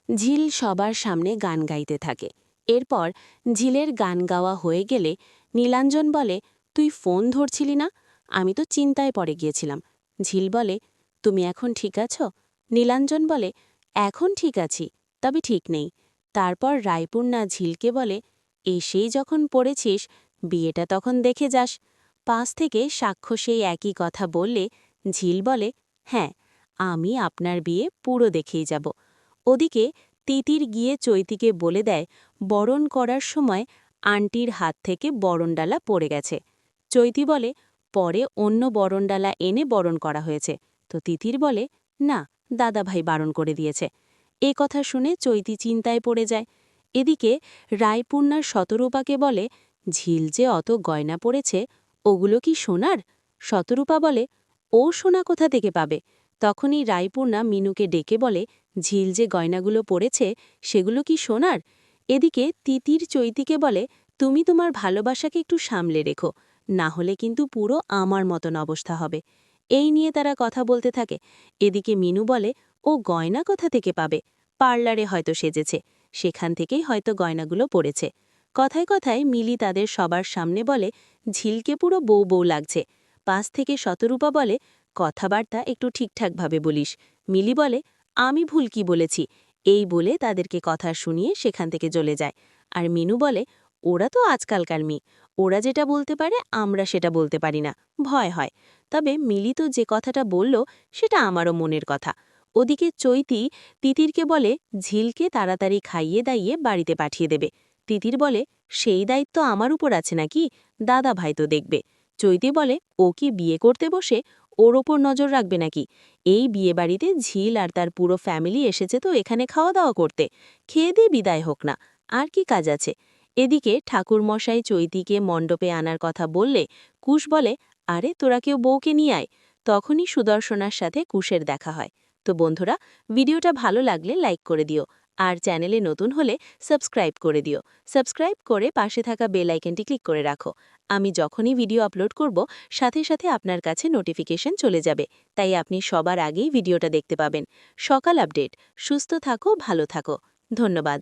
ঝিল সবার সামনে গান গাইতে থাকে। এরপর ঝিলের গান গাওয়া হয়ে গেলে নীলাঞ্জন বলে, তুই ফোন ধরছিলি না? আমি তো চিন্তায় পড়ে গিয়েছিলাম। ঝিল বলে, তুমি এখন ঠিক আছো? নীলাঞ্জন বলে, এখন ঠিক আছি, তবে ঠিক নেই। তারপর রায়পূর্ণা ঝিলকে বলে, এসেই যখন পড়েছিস, বিয়েটা তখন দেখে যাস। পাশ থেকে সাক্ষ্য সেই একই কথা বললে ঝিল বলে, হ্যাঁ, আমি আপনার বিয়ে পুরো দেখেই যাব। ওদিকে তিতির গিয়ে চৈতিকে বলে দেয়, বরণ করার সময় আন্টির হাত থেকে বরণডালা পড়ে গেছে। চৈতি বলে, পরে অন্য বরণডালা এনে বরণ করা হয়েছে। তো তিতির বলে, না, দাদাভাই বারণ করে দিয়েছে। এ কথা শুনে চৈতি চিন্তায় পড়ে যায়। এদিকে রায়পূর্ণার শতরূপাকে বলে, ঝিল যে অত গয়না পড়েছে, ওগুলো কি সোনার? শতরূপা বলে, ও সোনা কোথা থেকে পাবে? তখনই রায়পূর্ণা মিনুকে ডেকে বলে, ঝিল যে গয়নাগুলো পড়েছে সেগুলো কি সোনার? এদিকে তিতির চৈতিকে বলে, তুমি তোমার ভালোবাসাকে একটু সামলে রেখো, না হলে কিন্তু পুরো আমার মতন অবস্থা হবে। এই নিয়ে তারা কথা বলতে থাকে। এদিকে মিনু বলে, ও গয়না কোথা থেকে পাবে? পার্লারে হয়তো সেজেছে, সেখান থেকেই হয়তো গয়নাগুলো পড়েছে। কথায় কথায় মিলি তাদের সবার সামনে বলে, ঝিলকে পুরো বউ বউ লাগছে। পাশ থেকে শতরূপা বলে, কথাবার্তা একটু ঠিকঠাকভাবে বলিস। মিলি বলে, আমি ভুল কি বলেছি? এই বলে তাদেরকে কথা শুনিয়ে সেখান থেকে চলে যায়। আর মিনু বলে, ওরা তো আজকালকার মেয়ে, ওরা যেটা বলতে পারে আমরা সেটা বলতে পারি না, ভয় হয়। তবে মিলি তো যে কথাটা বলল সেটা আমারও মনের কথা। ওদিকে চৈতি তিতিরকে বলে, ঝিলকে তাড়াতাড়ি খাইয়ে দাইয়ে বাড়িতে পাঠিয়ে দেবে। তিতির বলে, সেই দায়িত্ব আমার উপর আছে নাকি? দাদা ভাই তো দেখবে। চৈতি বলে, ও কি বিয়ে করতে বসে ওর ওপর নজর রাখবে নাকি? এই বিয়েবাড়িতে ঝিল আর তার পুরো ফ্যামিলি এসেছে তো এখানে খাওয়া দাওয়া করতে, খেয়ে দিয়ে বিদায় হোক না, আর কি কাজ আছে? এদিকে ঠাকুরমশাই চৈতিকে মণ্ডপে আনার কথা বললে কুশ বলে, আরে তোরা কেউ বউকে নিয়ে আয়। তখনই সুদর্শনার সাথে কুশের দেখা হয়। তো বন্ধুরা, ভিডিওটা ভালো লাগলে লাইক করে দিও, আর চ্যানেলে নতুন হলে সাবস্ক্রাইব করে দিও। সাবস্ক্রাইব করে পাশে থাকা বেল আইকনটি ক্লিক করে রাখো। আমি যখনই ভিডিও আপলোড করব সাথে সাথে আপনার কাছে নোটিফিকেশন চলে যাবে, তাই আপনি সবার আগেই ভিডিওটা দেখতে পাবেন। সকাল আপডেট। সুস্থ থাকো, ভালো থাকো। ধন্যবাদ।